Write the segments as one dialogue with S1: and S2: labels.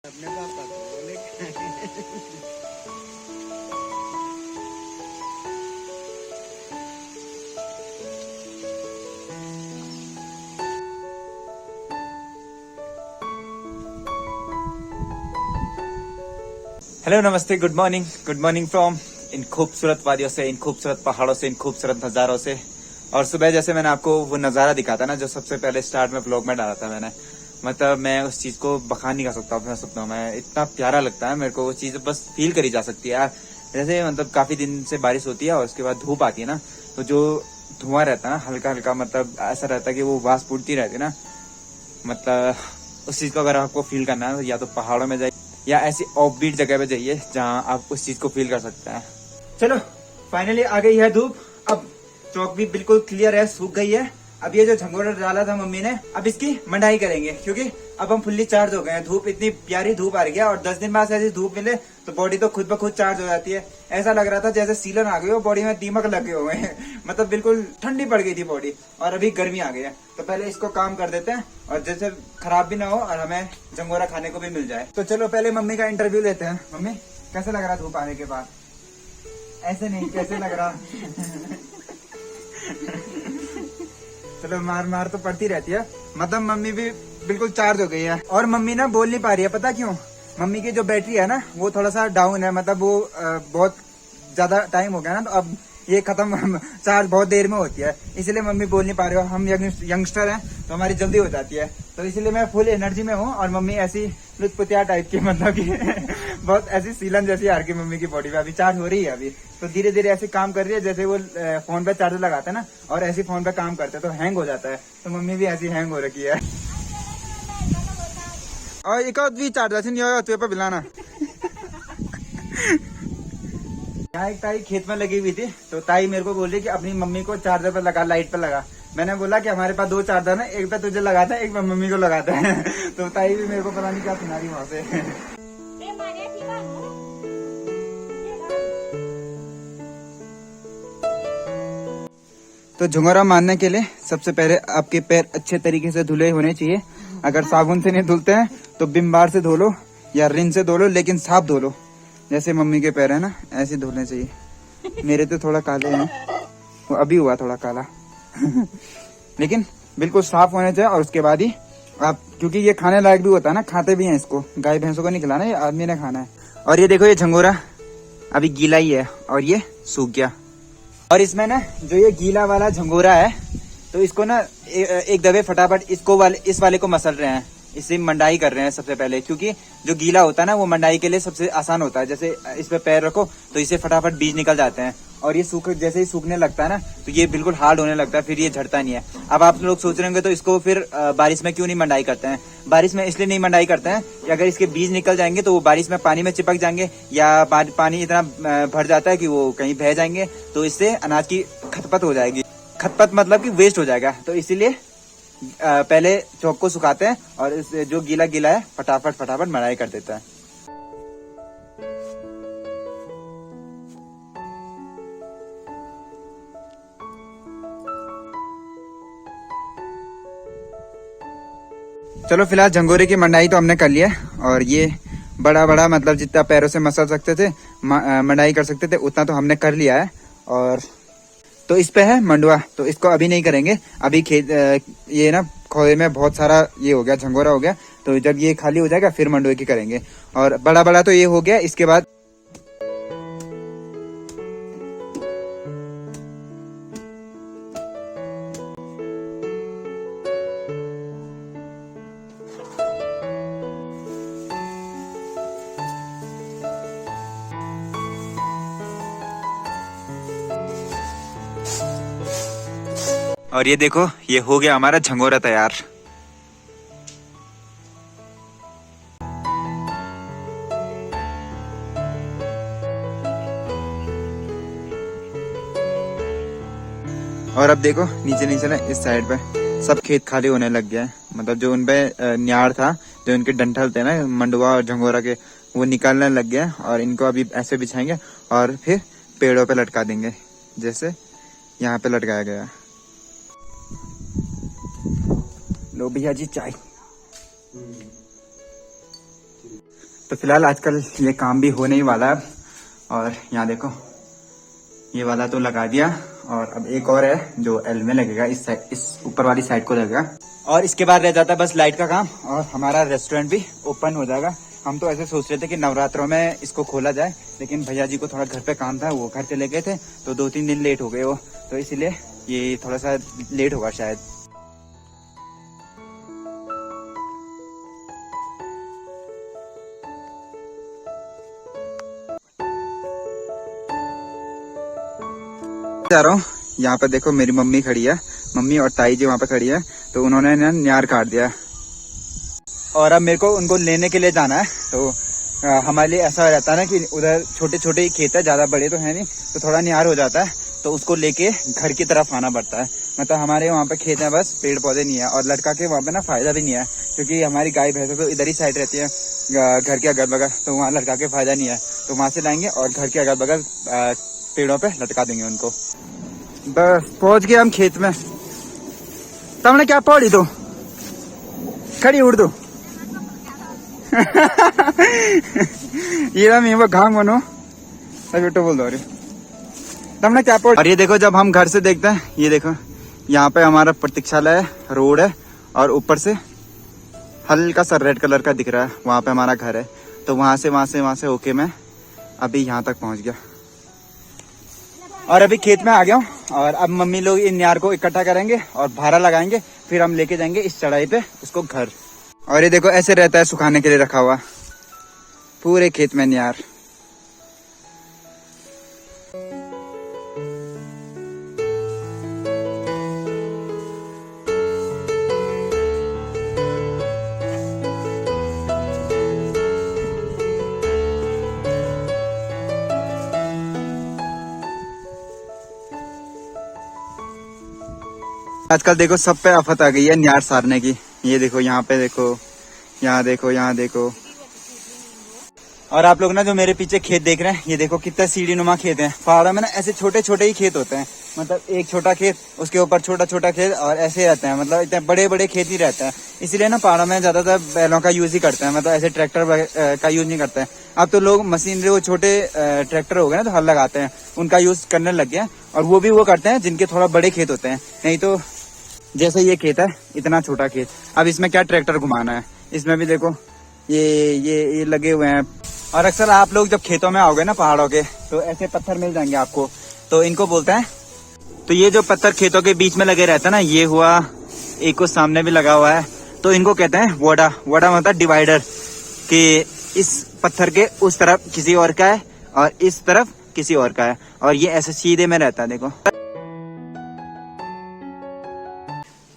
S1: अपने पापा को बोले
S2: हेलो नमस्ते गुड मॉर्निंग फ्रॉम इन खूबसूरत वादियों से, इन खूबसूरत पहाड़ों से, इन खूबसूरत नज़ारों से। और सुबह जैसे मैंने आपको वो नज़ारा दिखाता ना, जो सबसे पहले स्टार्ट में व्लॉग में डाला था मैंने, मतलब मैं उस चीज को बखान नहीं कर सकता अपने सपनों में। इतना प्यारा लगता है मेरे को वो चीज, बस फील करी जा सकती है यार। जैसे मतलब काफी दिन से बारिश होती है और उसके बाद धूप आती है ना, तो जो धुआं रहता है ना हल्का हल्का, मतलब ऐसा रहता है कि वो वास फूटती रहती है ना, मतलब उस चीज को अगर आपको फील करना है या तो पहाड़ों में जाइए या ऐसी ऑफबीट जगह पे जाइए जहाँ आप उस चीज को फील कर सकते हैं। चलो फाइनली आ गई है धूप, अब चौक भी बिल्कुल क्लियर है, सूख गई है। अब ये जो झंगोरा डाला था मम्मी ने, अब इसकी मंडाई करेंगे, क्योंकि अब हम फुल्ली चार्ज हो गए हैं। धूप इतनी प्यारी धूप आ रही है, और 10 दिन बाद ऐसी धूप मिले तो बॉडी तो खुद ब खुद चार्ज हो जाती है। ऐसा लग रहा था जैसे सीलन आ गई हो, बॉडी में दीमक लगे हुए हैं मतलब बिल्कुल ठंडी पड़ गई थी बॉडी, और अभी गर्मी आ गई है। तो पहले इसको काम कर देते हैं, और जैसे खराब भी ना हो और हमें झंगोरा खाने को भी मिल जाए। तो चलो पहले मम्मी का इंटरव्यू लेते हैं। मम्मी कैसे लग रहा धूप आने के बाद? ऐसे नहीं, कैसे लग रहा? चलो मार मार तो पड़ती रहती है, मतलब मम्मी भी बिल्कुल चार्ज हो गई है। और मम्मी ना बोल नहीं पा रही है, पता क्यों? मम्मी की जो बैटरी है ना वो थोड़ा सा डाउन है, मतलब वो बहुत ज्यादा टाइम हो गया ना, तो अब ये खत्म चार्ज बहुत देर में होती है, इसलिए मम्मी बोल नहीं पा रही हो। हम यंगस्टर हैं तो हमारी जल्दी हो जाती है, तो इसलिए मैं फुल एनर्जी में हूँ। और मम्मी ऐसी लुत्पुतिया टाइप की, मतलब कि बहुत ऐसी सीलन जैसी हार की मम्मी की बॉडी में अभी चार्ज हो रही है। अभी तो धीरे धीरे ऐसे काम कर रही है जैसे वो फोन पे चार्जर लगाते हैं ना, और ऐसे फोन पे काम करते हैं तो हैंग हो जाता है, तो मम्मी भी ऐसी हैंग हो रखी है। और एक और भी चार्जर नहीं पे बिलाना। यहाँ एक ताई खेत में लगी हुई थी, तो ताई मेरे को बोल रही कि अपनी मम्मी को चार्जर पर लगा, लाइट पर लगा। मैंने बोला कि हमारे पास 2 चार्जर है, एक पे तुझे लगाता है, एक पे मम्मी को लगाता है। तो ताई भी मेरे को पता नहीं क्या सुना रही वहां से। तो झुंगोरा मारने के लिए सबसे पहले आपके पैर अच्छे तरीके से धुले होने चाहिए। अगर साबुन से नहीं धुलते हैं तो विम बार से धो लो या रिन से धो लो, लेकिन साफ धो लो। जैसे मम्मी के पैर है ना, ऐसे धुलने चाहिए। मेरे तो थोड़ा काले हैं, वो अभी हुआ थोड़ा काला। लेकिन बिल्कुल साफ होने चाहिए। और उसके बाद ही आप, क्योंकि ये खाने लायक भी होता है ना, खाते भी हैं इसको, गाय भैंसों को नहीं खिलाना, ये आदमी ने खाना है। और ये देखो, ये झंगोरा अभी गीला ही है और ये सूख गया। और इसमें ना जो ये गीला वाला झंगोरा है, तो इसको ना एक दबे फटाफट इस वाले को मसल रहे हैं, इसे मंडाई कर रहे हैं सबसे पहले, क्योंकि जो गीला होता है ना वो मंडाई के लिए सबसे आसान होता है। जैसे इस पे पैर रखो तो इसे फटाफट बीज निकल जाते हैं, और ये जैसे ही सूखने लगता है ना तो ये बिल्कुल हार्ड होने लगता है, फिर ये झड़ता नहीं है। अब आप लोग सोच रहे होंगे तो इसको फिर बारिश में क्यों नहीं मंडाई करते हैं? बारिश में इसलिए नहीं मंडाई करते हैं कि अगर इसके बीज निकल जाएंगे तो वो बारिश में पानी में चिपक जाएंगे, या पानी इतना भर जाता है कि वो कहीं बह जाएंगे, तो इससे अनाज की खपत हो जाएगी। खपत मतलब कि वेस्ट हो जाएगा। तो इसीलिए पहले चौक को सुखाते हैं, और इस जो गीला गीला है फटाफट मड़ाई कर देता है। चलो फिलहाल झंगोरे की मंडाई तो हमने कर लिया, और ये बड़ा मतलब जितना पैरों से मसल सकते थे, मंडाई कर सकते थे, उतना तो हमने कर लिया है। और तो इस पे है मंडुआ, तो इसको अभी नहीं करेंगे। अभी खेत ये ना खोए में बहुत सारा ये हो गया, झंगोरा हो गया, तो जब ये खाली हो जाएगा फिर मंडुए की करेंगे। और बड़ा तो ये हो गया, इसके बाद और ये देखो, ये हो गया हमारा झंगोरा तैयार। और अब देखो नीचे ना इस साइड पे सब खेत खाली होने लग गया है, मतलब जो उनपे न्यार था, जो इनके डंठल थे ना मंडुआ और झंगोरा के, वो निकालने लग गया। और इनको अभी ऐसे बिछाएंगे और फिर पेड़ों पे लटका देंगे, जैसे यहाँ पे लटकाया गया। लो भैया जी चाय। तो फिलहाल आजकल ये काम भी होने ही वाला है। और यहाँ देखो ये वाला तो लगा दिया, और अब एक और है जो एल में लगेगा, इस ऊपर वाली साइड को लगेगा। और इसके बाद रह जाता है बस लाइट का काम, और हमारा रेस्टोरेंट भी ओपन हो जाएगा। हम तो ऐसे सोच रहे थे कि नवरात्रों में इसको खोला जाए, लेकिन भैया जी को थोड़ा घर पे काम था, वो घर चले गए थे, तो 2-3 दिन लेट हो गए वो, तो इसीलिए ये थोड़ा सा लेट होगा शायद। जा रहा हूँ, यहाँ पे देखो मेरी मम्मी खड़ी है, मम्मी और ताई जी वहाँ पे खड़ी है, तो उन्होंने ना न्यार काट दिया, और अब मेरे को उनको लेने के लिए जाना है। तो हमारे लिए ऐसा रहता है ना कि उधर छोटे छोटे ही खेत है, ज्यादा बड़े तो है नहीं, तो थोड़ा न्यार हो जाता है, तो उसको लेके घर की तरफ आना पड़ता है। मतलब हमारे वहाँ पे खेत है, बस पेड़ पौधे नहीं है, और लड़का के वहाँ पे ना फायदा भी नहीं है, क्योंकि हमारी गाय भैंस तो इधर ही साइड रहती है घर के अगल बगल, तो वहाँ लड़का के फायदा नहीं है, तो वहां से लाएंगे और घर के अगल बगल पेड़ों पे लटका देंगे उनको। बस पहुंच गए हम खेत में। तुमने क्या पौड़ी तो खड़ी उड़ दो ये रहा मैं घाम बनो बेटो बोल दो तुमने क्या पौड़ी। और ये देखो जब हम घर से देखते हैं, ये देखो यहाँ पे हमारा प्रतीक्षालय रोड है, और ऊपर से हल्का सा रेड कलर का दिख रहा है, वहां पे हमारा घर है। तो वहां से होके मैं अभी यहाँ तक पहुंच गया, और अभी खेत में आ गया हूँ। और अब मम्मी लोग इन न्यार को इकट्ठा करेंगे और भारा लगाएंगे, फिर हम लेके जाएंगे इस चढ़ाई पे उसको घर। और ये देखो ऐसे रहता है सुखाने के लिए रखा हुआ पूरे खेत में न्यार। आजकल देखो सब पे आफत आ गई है न्यार सारने की। ये देखो यहाँ पे देखो, यहाँ देखो, यहाँ देखो। और आप लोग ना जो मेरे पीछे खेत देख रहे हैं, ये देखो कितना सीढ़ी नुमा खेत है। पहाड़ों में ना ऐसे छोटे छोटे ही खेत होते हैं, मतलब एक छोटा खेत, उसके ऊपर छोटा छोटा खेत, और ऐसे रहते हैं, मतलब इतने बड़े बड़े खेत ही रहते हैं। इसीलिए ना पहाड़ों में ज्यादातर बैलों का यूज ही करते हैं, मतलब ऐसे ट्रैक्टर का यूज नहीं करते हैं। अब तो लोग मशीनरी, वो छोटे ट्रैक्टर हो गए ना तो हल लगाते हैं, उनका यूज करने लग गए। और वो भी वो करते हैं जिनके थोड़ा बड़े खेत होते हैं, नहीं तो जैसे ये खेत है इतना छोटा खेत, अब इसमें क्या ट्रैक्टर घुमाना है। इसमें भी देखो ये लगे हुए हैं। और अक्सर आप लोग जब खेतों में आओगे ना पहाड़ों के, तो ऐसे पत्थर मिल जाएंगे आपको, तो इनको बोलते हैं। तो ये जो पत्थर खेतों के बीच में लगे रहता है ना, ये हुआ, एक को सामने भी लगा हुआ है, तो इनको कहते हैं वोडा। वोडा मतलब डिवाइडर, कि इस पत्थर के उस तरफ किसी और का है और इस तरफ किसी और का है, और ये ऐसे सीधे में रहता है देखो।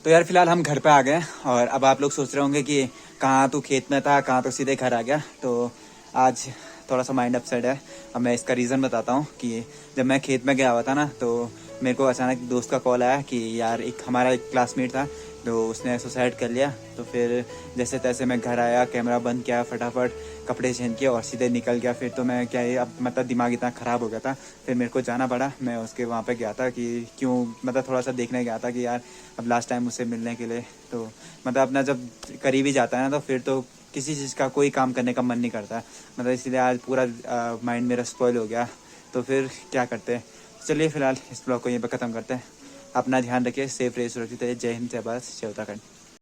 S2: तो यार फिलहाल हम घर पे आ गए, और अब आप लोग सोच रहे होंगे कि कहाँ तू खेत में था, कहाँ तो सीधे घर आ गया। तो आज थोड़ा सा माइंड अपसेट है। अब मैं इसका रीज़न बताता हूँ कि जब मैं खेत में गया हुआ था ना, तो मेरे को अचानक दोस्त का कॉल आया कि यार हमारा एक क्लासमेट था, तो उसने सुसाइड कर लिया। तो फिर जैसे तैसे मैं घर आया, कैमरा बंद किया, फटाफट कपड़े चेंज किए और सीधे निकल गया। फिर तो मैं क्या, अब मतलब दिमाग इतना ख़राब हो गया था, फिर मेरे को जाना पड़ा। मैं उसके वहाँ पे गया था कि क्यों, मतलब थोड़ा सा देखने गया था कि यार अब लास्ट टाइम उससे मिलने के लिए। तो मतलब अपना जब करीब ही जाता है ना, तो फिर तो किसी चीज़ का कोई काम करने का मन नहीं करता, मतलब इसीलिए आज पूरा माइंड मेरा स्पॉइल हो गया। तो फिर क्या करते हैं, चलिए फिलहाल इस ब्लॉग को यहीं पर ख़त्म करते हैं। अपना ध्यान रखिए, सेफ रहिए, सुरक्षित रहिए। जय हिंद, जय भारत, जय उत्तराखंड।